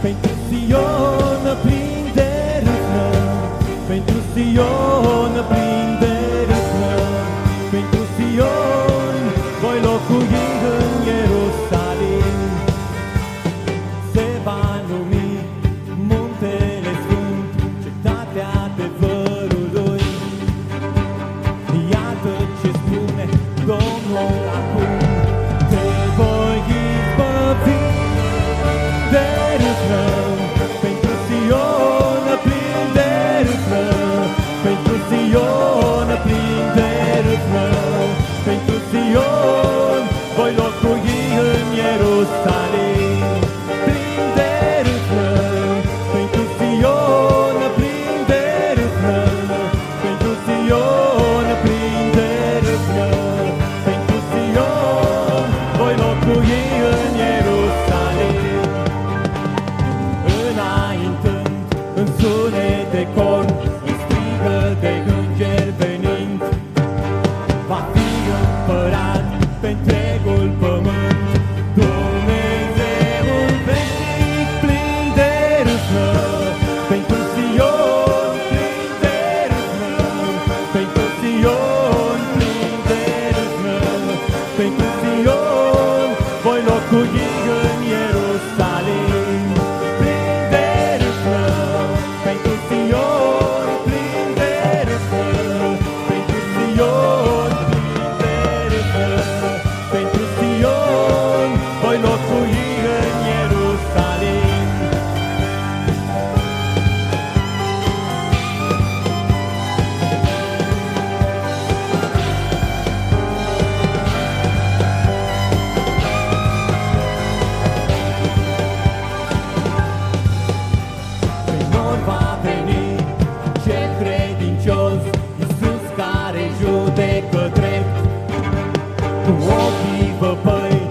Pentru Sion plin de râvnă, pentru Sion plin de râvnă, pentru Sion voi locui în Ierusalim. Se va numi muntele sfânt, cetatea adevărului. Iată ce spune Domnul acum: te voi izbăvi de râvnă, pentru Sion plin de râvnă, pentru Sion plin de râvnă, pentru Sion voi locui în Ierusalim. Plin de râvnă, pentru Sion plin de râvnă, pentru Sion plin de râvnă, pentru Sion voi locui în Ierusalim. Înaintând în sunet de corn, în strigă de îngeri venind, va fi împărat pe întregul pământ. Dumnezeul veșnic plin de râvnă, pentru Sion plin de râvnă, pentru Sion plin de râvnă, pentru Sion voi locui în Ierusalim. Plin de râvnă, pentru Sion plin de râvnă, pentru Sion plin de râvnă, pentru Sion voi locui în Ierusalim. Pe nor va veni cel credincios, Iisus care judecă drept, cu ochii văpăi